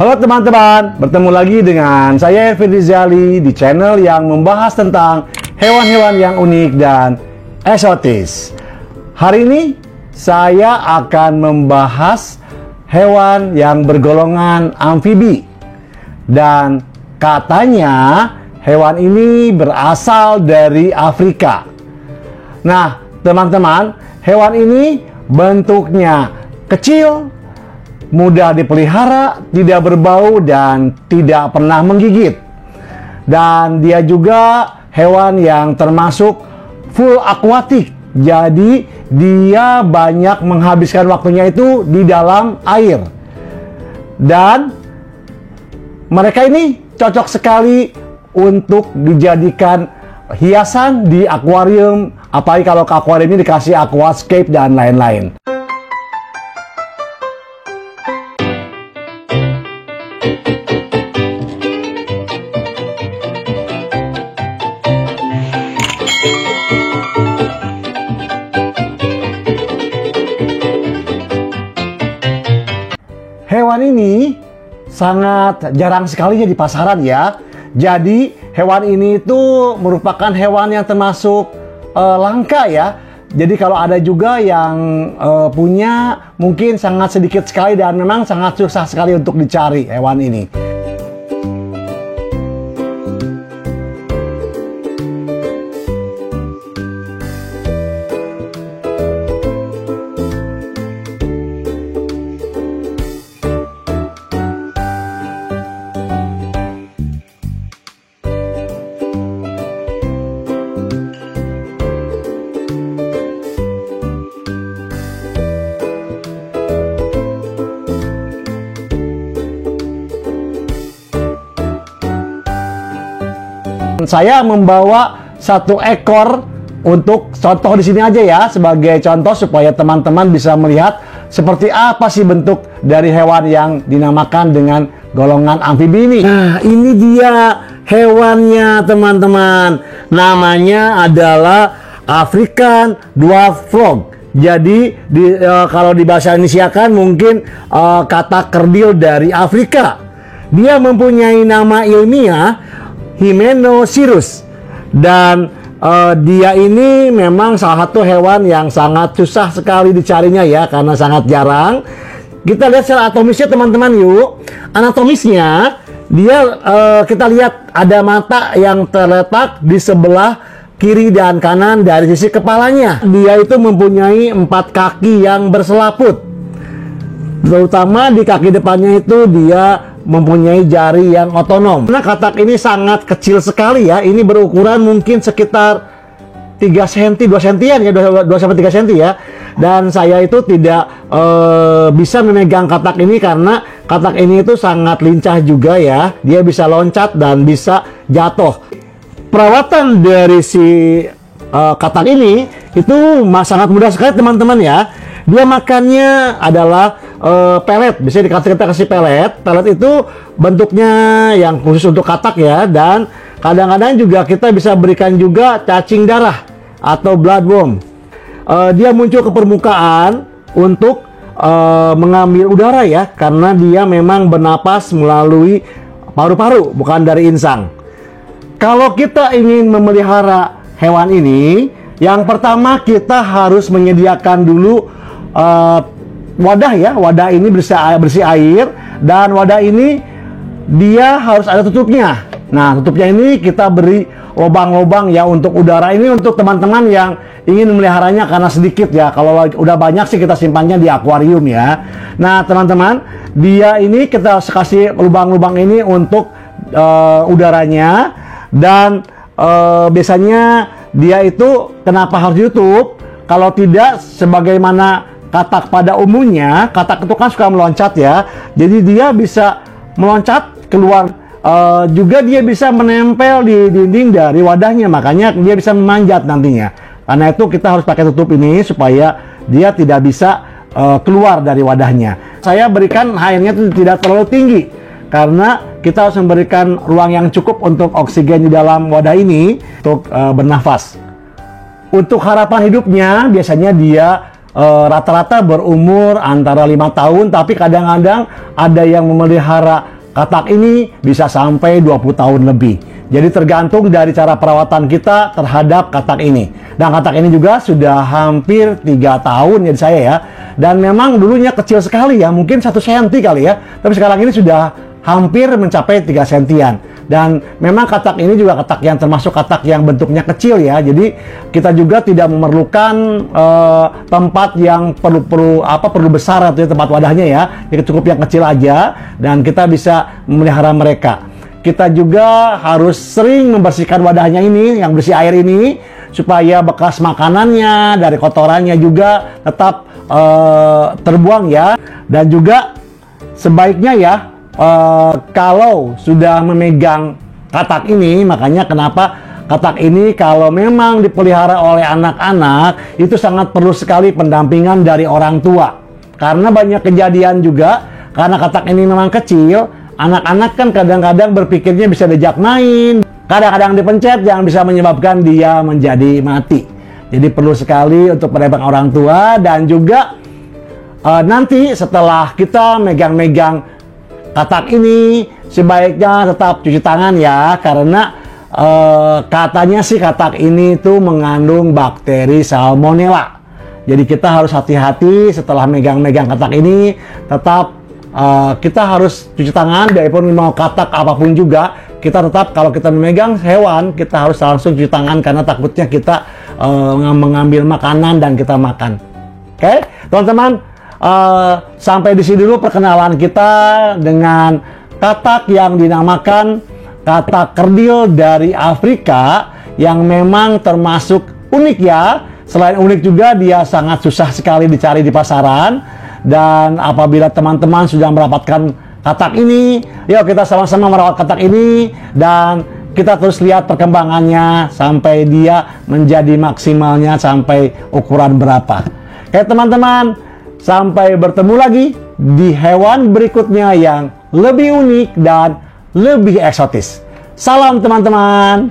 Halo teman-teman, bertemu lagi dengan saya Ervin Rizali di channel yang membahas tentang hewan-hewan yang unik dan eksotis. Hari ini saya akan membahas hewan yang bergolongan amfibi. Dan katanya hewan ini berasal dari Afrika. Nah, teman-teman, hewan ini bentuknya kecil, mudah dipelihara, tidak berbau, dan tidak pernah menggigit. Dan dia juga hewan yang termasuk full akuatik. Jadi dia banyak menghabiskan waktunya itu di dalam air. Dan mereka ini cocok sekali untuk dijadikan hiasan di akuarium. Apalagi kalau ke akuarium ini dikasih aquascape dan lain-lain. Hewan ini sangat jarang sekali di pasaran ya. Jadi hewan ini itu merupakan hewan yang termasuk langka ya. Jadi kalau ada juga yang punya, mungkin sangat sedikit sekali dan memang sangat susah sekali untuk dicari hewan ini. Saya membawa satu ekor untuk contoh di sini aja ya, sebagai contoh supaya teman-teman bisa melihat seperti apa sih bentuk dari hewan yang dinamakan dengan golongan amfibi ini. Nah, ini dia hewannya teman-teman. Namanya adalah African Dwarf Frog. Jadi kalau di bahasa Indonesia kan mungkin kata kerdil dari Afrika. Dia mempunyai nama ilmiah Hymenocyrus, dan dia ini memang salah satu hewan yang sangat susah sekali dicarinya ya, karena sangat jarang. Kita lihat secara anatomisnya teman-teman yuk. Anatomisnya dia kita lihat ada mata yang terletak di sebelah kiri dan kanan dari sisi kepalanya. Dia itu mempunyai 4 kaki yang berselaput. Terutama di kaki depannya itu dia mempunyai jari yang otonom. Nah, katak ini sangat kecil sekali ya. Ini berukuran mungkin sekitar 3 cm, 2 cm ya, 2-3 cm ya. Dan saya itu tidak bisa memegang katak ini karena katak ini itu sangat lincah juga ya. Dia bisa loncat dan bisa jatuh. Perawatan dari si katak ini itu sangat mudah sekali teman-teman ya. Dia makannya adalah pelet, bisa kita kasih pelet. Pelet itu bentuknya yang khusus untuk katak ya, dan kadang-kadang juga kita bisa berikan juga cacing darah atau bloodworm. Dia muncul ke permukaan untuk mengambil udara ya, karena dia memang bernapas melalui paru-paru, bukan dari insang. Kalau kita ingin memelihara hewan ini, yang pertama kita harus menyediakan dulu wadah ya. Wadah ini bersih air, dan wadah ini dia harus ada tutupnya. Nah, tutupnya ini kita beri lubang-lubang ya untuk udara. Ini untuk teman-teman yang ingin memeliharanya karena sedikit ya. Kalau udah banyak sih kita simpannya di akuarium ya. Nah, teman-teman, dia ini kita kasih lubang-lubang ini untuk udaranya. Dan biasanya dia itu kenapa harus ditutup? Kalau tidak, sebagaimana katak pada umumnya, katak itu kan suka meloncat ya. Jadi dia bisa meloncat keluar, juga dia bisa menempel di dinding dari wadahnya. Makanya dia bisa memanjat nantinya. Karena itu kita harus pakai tutup ini supaya dia tidak bisa keluar dari wadahnya. Saya berikan airnya itu tidak terlalu tinggi, karena kita harus memberikan ruang yang cukup untuk oksigen di dalam wadah ini untuk bernafas. Untuk harapan hidupnya biasanya dia rata-rata berumur antara 5 tahun, tapi kadang-kadang ada yang memelihara katak ini bisa sampai 20 tahun lebih. Jadi tergantung dari cara perawatan kita terhadap katak ini. Dan katak ini juga sudah hampir 3 tahun ya di saya ya. Dan memang dulunya kecil sekali ya, mungkin 1 cm kali ya. Tapi sekarang ini sudah hampir mencapai 3 sentian. Dan memang katak ini juga katak yang termasuk katak yang bentuknya kecil ya. Jadi kita juga tidak memerlukan tempat yang perlu besar atau tempat wadahnya ya. Jadi cukup yang kecil aja dan kita bisa memelihara mereka. Kita juga harus sering membersihkan wadahnya ini, yang bersih air ini, supaya bekas makanannya dari kotorannya juga tetap terbuang ya. Dan juga sebaiknya ya, kalau sudah memegang katak ini, makanya kenapa katak ini kalau memang dipelihara oleh anak-anak, itu sangat perlu sekali pendampingan dari orang tua. Karena banyak kejadian juga, karena katak ini memang kecil, anak-anak kan kadang-kadang berpikirnya bisa diajak main, kadang-kadang dipencet yang bisa menyebabkan dia menjadi mati. Jadi perlu sekali untuk pendampingan orang tua. Dan juga nanti setelah kita megang-megang katak ini, sebaiknya tetap cuci tangan ya, karena katanya sih katak ini tuh mengandung bakteri salmonella. Jadi kita harus hati-hati setelah megang-megang katak ini. Tetap kita harus cuci tangan, biarpun mau katak apapun juga, kita tetap kalau kita memegang hewan, kita harus langsung cuci tangan karena takutnya kita mengambil makanan dan kita makan. Oke, teman-teman, sampai di sini dulu perkenalan kita dengan katak yang dinamakan katak kerdil dari Afrika, yang memang termasuk unik ya. Selain unik juga dia sangat susah sekali dicari di pasaran. Dan apabila teman-teman sudah mendapatkan katak ini, yuk kita sama-sama merawat katak ini dan kita terus lihat perkembangannya sampai dia menjadi maksimalnya sampai ukuran berapa. Oke teman-teman, sampai bertemu lagi di hewan berikutnya yang lebih unik dan lebih eksotis. Salam teman-teman.